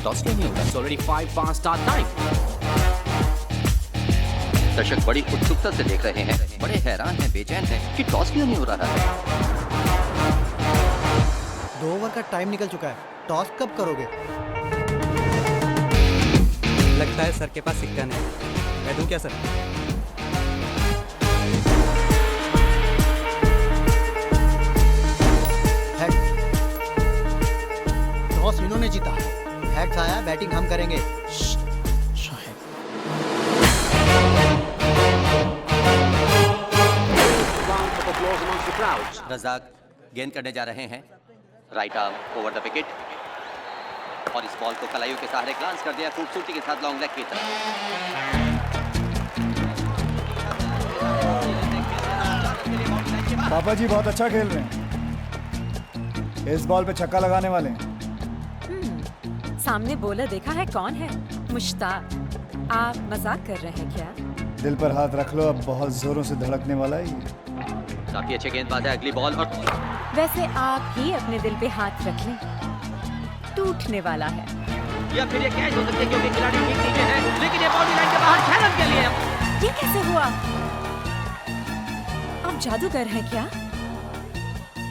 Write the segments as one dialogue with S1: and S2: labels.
S1: Toss क्यों नहीं हो रहा? It's already 5 past start time.
S2: दर्शक बड़ी उत्सुकता से देख रहे हैं, बड़े हैरान हैं, बेचैन हैं कि टॉस क्यों नहीं हो रहा है।
S3: 2 ओवर का टाइम निकल चुका है, टॉस कब करोगे?
S4: लगता है सर के पास सिक्का नहीं। मैं दूं क्या सर?
S3: हेड। टॉस इन्होंने जीता। हेड्स आया, बैटिंग हम करेंगे।
S1: Round of applause amongst the crowd.
S2: Razzaq गेंद करने जा रहे हैं, right arm over the wicket और इस बॉल को कलाइयों के सहारे ग्लांस कर दिया खूबसूरती के साथ लॉन्ग लेग की तरफ।
S5: पापा जी बहुत अच्छा खेल रहे हैं। इस बॉल पे छक्का लगाने वाले हैं।
S6: सामने बॉलर देखा है कौन है? मुश्ताक। आप मजाक कर रहे हैं क्या?
S5: दिल पर हाथ रख लो, अब बहुत जोरों से धड़कने वाला है ये।
S2: काफी अच्छे गेंदबाज है, अगली बॉल और
S6: वैसे आप ही अपने दिल पे हाथ रख लें, टूटने वाला है।
S2: या फिर ये कैच हो सकती है क्योंकि खिलाड़ी ठीक नीचे है, लेकिन ये बाउंड्री लाइन के बाहर चैलेंज के लिए।
S6: ये कैसे हुआ? आप जादूगर हैं क्या?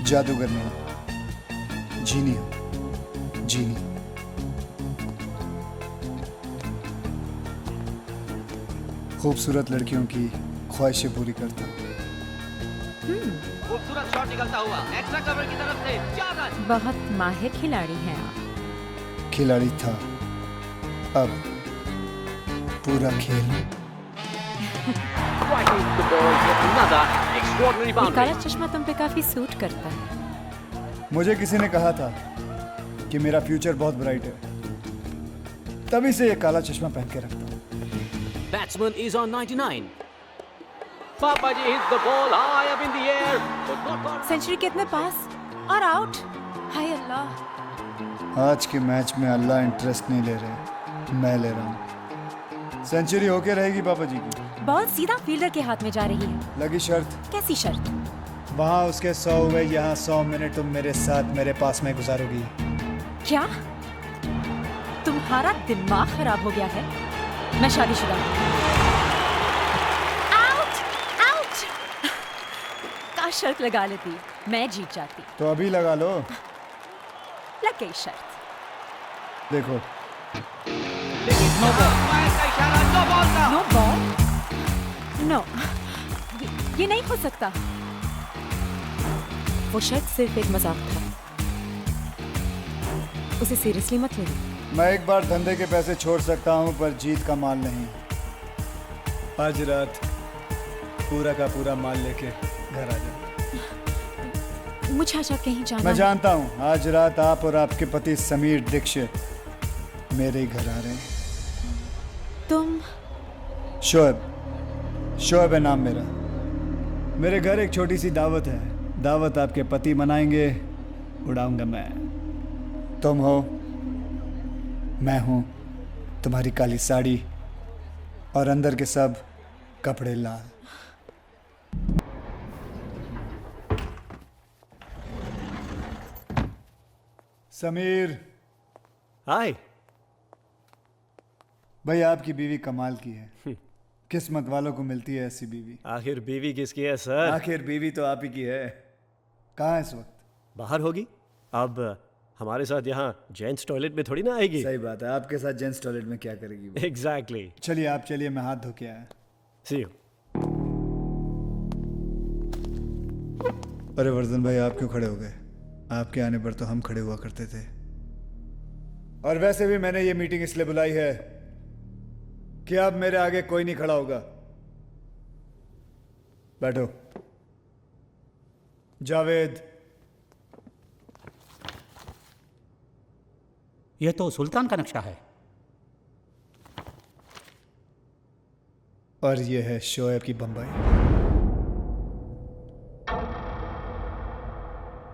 S5: जादूगर नहीं, जीनी हूँ, जीनी। खूबसूरत लड़कियों की ख्वाहिशें पूरी करता हूँ।
S2: खूबसूरत शॉट निकलता हुआ एक्स्ट्रा कवर की तरफ से 4 रन।
S6: बहुत माहिर खिलाड़ी हैं आप।
S5: खिलाड़ी था, अब पूरा खेल।
S1: Striking the ball with another extraordinary
S6: ये
S1: boundary.
S6: काला चश्मा तुम पे काफी सूट करता है।
S5: मुझे किसी ने कहा था कि मेरा फ्यूचर बहुत ब्राइट है, तभी से ये काला चश्मा पहन के रखता हूँ।
S1: Batsman is on 99. Papaji hits the ball high up in the air, but not far.
S6: Century कितने पास और आउट? हाय अल्लाह।
S5: आज के मैच में अल्लाह इंटरेस्ट नहीं ले रहे, मैं ले रहा हूँ। सेंचुरी होके रहेगी पापा जी की।
S6: बॉल सीधा फील्डर के हाथ में जा रही है।
S5: लगी शर्त।
S6: कैसी शर्त?
S5: वहाँ उसके 100 हुए, यहाँ 100 मिनट तुम मेरे साथ मेरे पास में गुजारोगी।
S6: क्या? तुम्हारा दिमाग खराब हो गया है? मैं शादीशुदा हूँ। आउट! आउट! काश शर्त लगा लेती, मैं जीत जाती।
S5: तो अभी लगा लो।
S6: लग गई शर्त।
S5: देखो
S6: नो बॉल? नो, ये नहीं हो सकता। वो शर्त सिर्फ एक मजाक था, उसे सीरियसली मत लेना।
S5: मैं एक बार धंधे के पैसे छोड़ सकता हूँ, पर जीत का माल नहीं। आज रात पूरा का पूरा माल लेके घर आ जाओ।
S6: मुझे अच्छा कहीं जाना
S5: मैं
S6: है।
S5: जानता हूँ आज रात आप और आपके पति समीर दीक्षित मेरे ही घर आ रहे हैं।
S6: तुम?
S5: शोएब है नाम मेरा। मेरे घर एक छोटी सी दावत है। दावत आपके पति मनाएंगे, उड़ाऊंगा मैं। तुम हो, मैं हूँ, तुम्हारी काली साड़ी और अंदर के सब कपड़े लाल। समीर।
S4: हाय।
S5: भाई आपकी बीवी कमाल की है। किस्मत वालों को मिलती है ऐसी बीवी।
S4: आखिर बीवी किसकी है सर?
S5: आखिर बीवी तो आप ही की है। कहाँ है इस वक्त?
S4: बाहर होगी। अब हमारे साथ यहाँ जेंट्स टॉयलेट में थोड़ी ना आएगी।
S5: सही बात है, आपके साथ जेंट्स टॉयलेट में क्या करेगी वो?
S4: एग्जैक्टली।
S5: चलिए आप चलिए, मैं हाथ धो के आया।
S4: सी यू।
S5: अरे वर्धन भाई आप क्यों खड़े हो गए? आपके आने पर तो हम खड़े हुआ करते थे। और वैसे भी मैंने ये मीटिंग इसलिए बुलाई है कि अब मेरे आगे कोई नहीं खड़ा होगा। बैठो। जावेद।
S7: यह तो सुल्तान का नक्शा है।
S5: और ये है शोएब की बम्बई।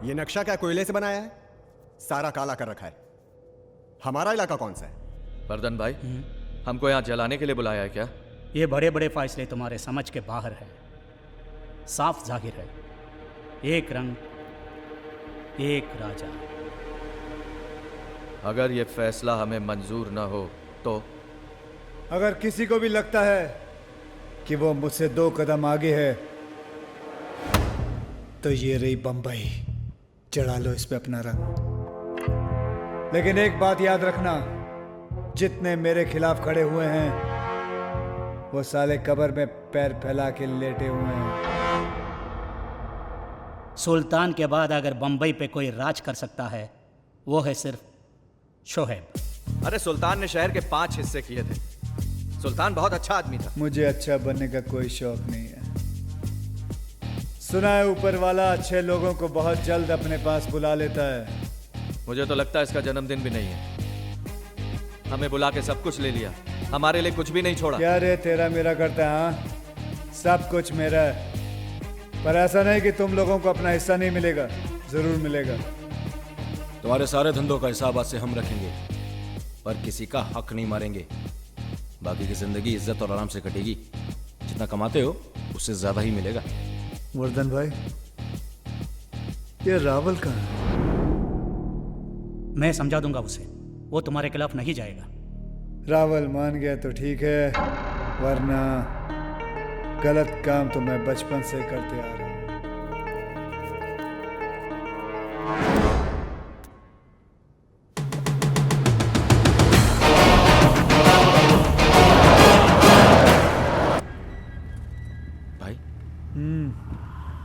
S8: ये नक्शा क्या कोयले से बनाया है? सारा काला कर रखा है। हमारा इलाका कौन सा है?
S9: वर्धन भाई, हमको यहाँ जलाने के लिए बुलाया है क्या?
S7: ये बड़े बड़े फैसले तुम्हारे समझ के बाहर है। साफ जाहिर है, एक रंग एक राजा।
S9: अगर ये फैसला हमें मंजूर ना हो तो?
S5: अगर किसी को भी लगता है कि वो मुझसे 2 कदम आगे है तो ये रही बंबई, चढ़ा लो इस पे अपना रंग। लेकिन एक बात याद रखना, जितने मेरे खिलाफ खड़े हुए हैं वो साले कब्र में पैर फैला के लेटे हुए हैं।
S7: सुल्तान के बाद अगर बंबई पे कोई राज कर सकता है वो है सिर्फ शोहेब।
S9: अरे सुल्तान ने शहर के 5 हिस्से किए थे। सुल्तान बहुत अच्छा आदमी था।
S5: मुझे अच्छा बनने का कोई शौक नहीं है। सुना है ऊपर वाला अच्छे लोगों को बहुत जल्द अपने पास बुला लेता है।
S9: मुझे तो लगता है इसका जन्मदिन भी नहीं है। हमें बुला के सब कुछ ले लिया, हमारे लिए कुछ भी नहीं छोड़ा।
S5: क्या रे तेरा मेरा करता है? हाँ, सब कुछ मेरा है, पर ऐसा नहीं कि तुम लोगों को अपना हिस्सा नहीं मिलेगा, जरूर मिलेगा।
S10: तुम्हारे सारे धंधों का हिसाब आज से हम रखेंगे, पर किसी का हक नहीं मारेंगे। बाकी की जिंदगी इज्जत और आराम से कटेगी। जितना कमाते हो उससे ज्यादा ही मिलेगा।
S5: वर्धन भाई, ये रावल कहाँ है?
S7: मैं समझा दूंगा उसे, वो तुम्हारे खिलाफ नहीं जाएगा।
S5: रावल मान गया तो ठीक है, वरना गलत काम तो मैं बचपन से करते आ रहा हूं।
S10: भाई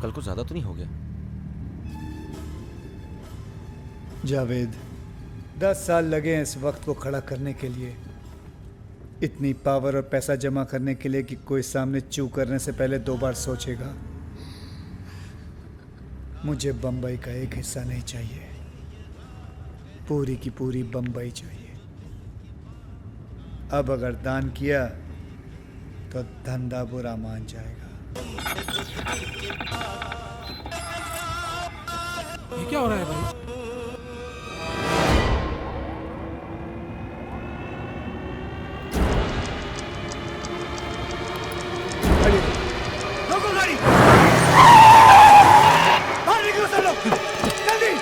S10: कल को ज्यादा तो नहीं हो गया?
S5: जावेद, 10 साल लगे हैं इस वक्त को खड़ा करने के लिए, इतनी पावर और पैसा जमा करने के लिए कि कोई सामने चू करने से पहले 2 बार सोचेगा। मुझे बंबई का एक हिस्सा नहीं चाहिए, पूरी की पूरी बंबई चाहिए। अब अगर दान किया तो धंधा बुरा मान जाएगा।
S11: ये क्या हो रहा है भाई?
S5: रोको गाड़ी! बाहर निकलो सब लोग! जल्दी!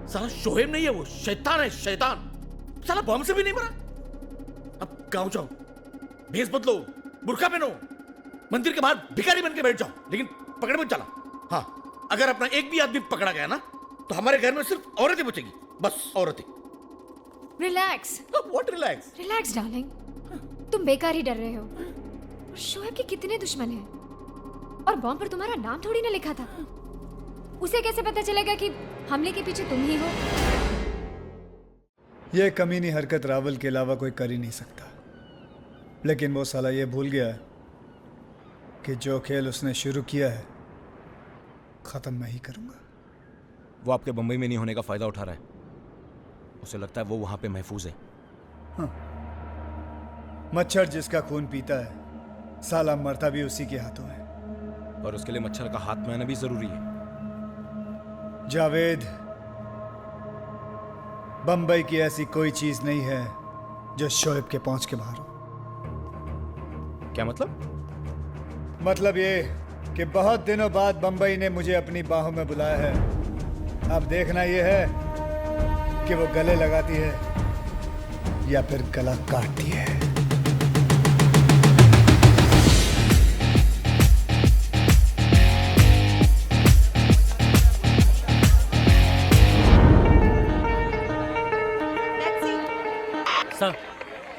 S11: साला शोहेब नहीं है, वो शैतान है, शैतान। साला बम से भी नहीं मरा। अब गांव जाओ, भेस बदलो, बुर्का पहनो, मंदिर के बाहर भिखारी बन के बैठ जाओ, लेकिन पकड़ मत चला। हाँ, अगर अपना एक भी आदमी पकड़ा गया ना तो हमारे घर में सिर्फ औरतें बचेगी, बस औरतें।
S12: Relax.
S11: What relax?
S12: Relax darling, तुम बेकार ही डर रहे हो। शोएब के कितने दुश्मन हैं, और बॉम्ब पर तुम्हारा नाम थोड़ी ना लिखा था। उसे कैसे पता चलेगा कि हमले के पीछे तुम ही हो?
S5: यह कमीनी हरकत रावल के अलावा कोई कर ही नहीं सकता, लेकिन वो साला ये भूल गया कि जो खेल उसने शुरू किया है खत्म मैं ही करूंगा।
S10: वो आपके बंबई में नहीं होने का फायदा उठा रहा है। उसे लगता है वो वहां पे महफूज है।
S5: हाँ। मच्छर जिसका खून पीता है साला मरता भी उसी के हाथों है।
S10: और उसके लिए मच्छर का हाथ में आना भी जरूरी है।
S5: जावेद, बंबई की ऐसी कोई चीज नहीं है जो शोएब के पहुंच के बाहर हो।
S10: क्या मतलब?
S5: मतलब ये कि बहुत दिनों बाद बंबई ने मुझे अपनी बाहों में बुलाया है। अब देखना ये है कि वो गले लगाती है या फिर गला काटती है।
S7: सर,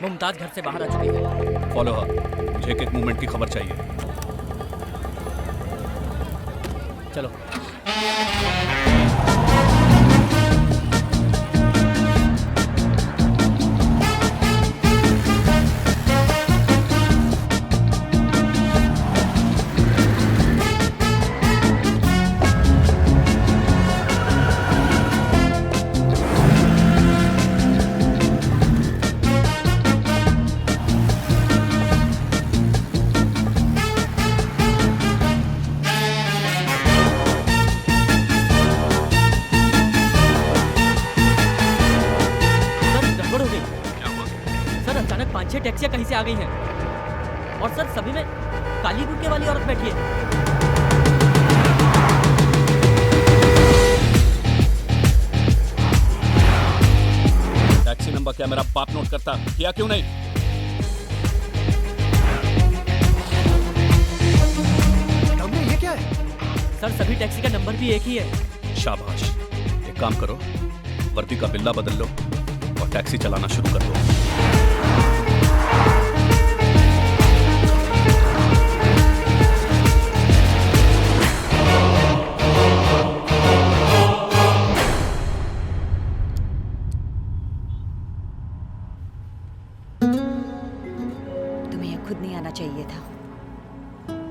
S7: मुमताज घर से बाहर आ चुकी है।
S10: फॉलो हर, मुझे एक मूवमेंट की खबर चाहिए।
S7: चलो।
S13: से आ गई हैं। और सर सभी में काली बुर्के वाली औरत बैठी है।
S14: टैक्सी नंबर क्या मेरा बाप नोट करता, किया क्यों नहीं?
S3: ये क्या है?
S13: सर सभी टैक्सी का नंबर भी एक ही है।
S14: शाबाश, एक काम करो, वर्दी का बिल्ला बदल लो और टैक्सी चलाना शुरू कर दो।
S15: तुम्हें यह खुद नहीं आना चाहिए था।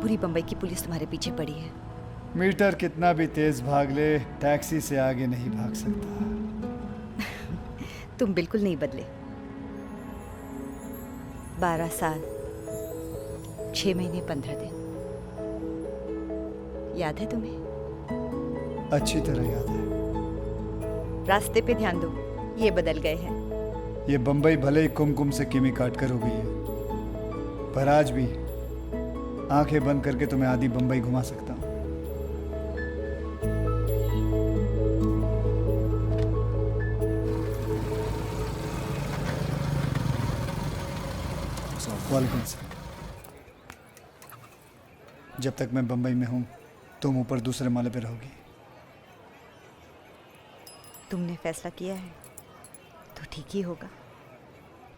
S15: पूरी बंबई की पुलिस तुम्हारे पीछे पड़ी है।
S5: मीटर कितना भी तेज भाग ले, टैक्सी से आगे नहीं भाग सकता।
S15: तुम बिल्कुल नहीं बदले। 12 साल 6 महीने 15 दिन, याद है तुम्हें?
S5: अच्छी तरह याद है।
S15: रास्ते पे ध्यान दो, ये बदल गए हैं।
S5: ये बंबई भले ही कुमकुम से किमी काट कर हो गई है, पर आज भी आंखें बंद करके तुम्हें आधी बंबई घुमा सकता हूं। वालेकुम सलाम। जब तक मैं बंबई में हूं, तुम ऊपर दूसरे माले पे रहोगी।
S15: तुमने फैसला किया है तो ठीक ही होगा।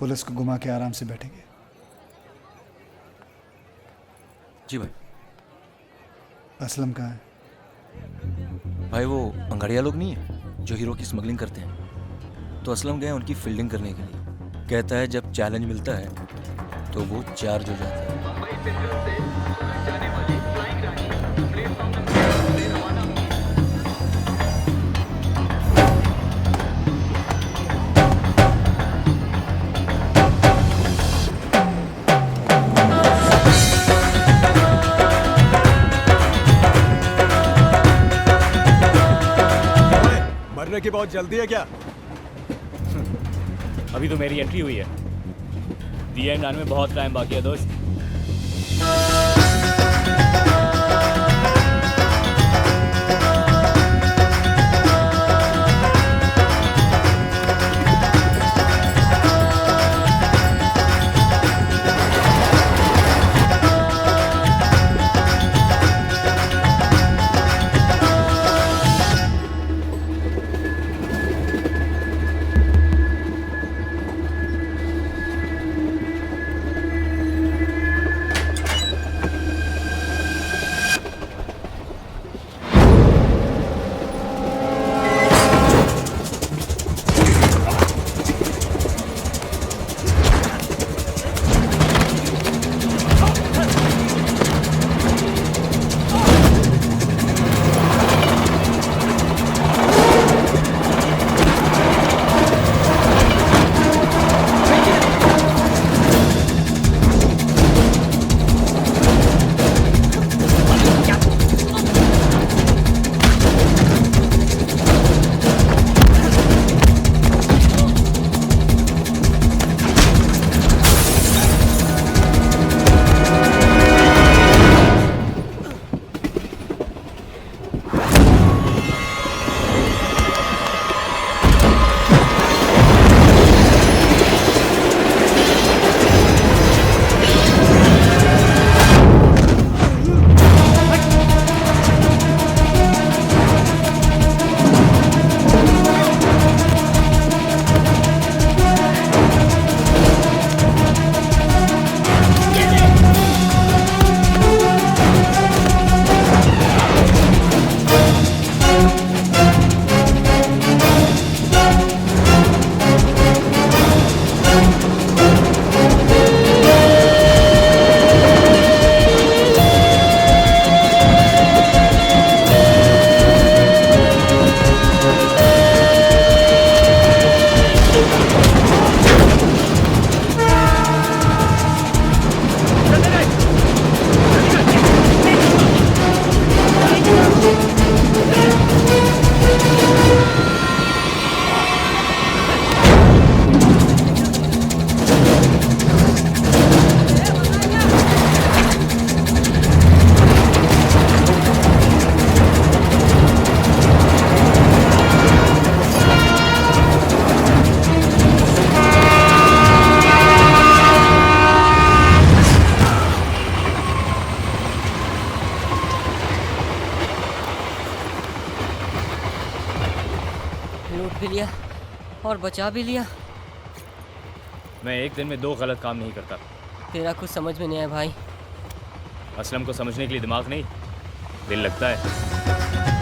S5: पुलिस को घुमा के आराम से बैठेंगे।
S10: जी भाई।
S5: असलम कहाँ है?
S10: भाई वो अंगाड़िया लोग नहीं है जो हीरो की स्मगलिंग करते हैं, तो असलम गए उनकी फील्डिंग करने के लिए। कहता है जब चैलेंज मिलता है तो वो चार्ज हो जाता है।
S8: मरने की बहुत जल्दी है क्या?
S16: अभी तो मेरी एंट्री हुई है। दी एंड आने में बहुत टाइम बाकी है दोस्त।
S13: भी लिया और बचा भी लिया।
S16: मैं एक दिन में 2 गलत काम नहीं करता।
S13: तेरा कुछ समझ में नहीं आया भाई।
S16: असलम को समझने के लिए दिमाग नहीं, दिल लगता है।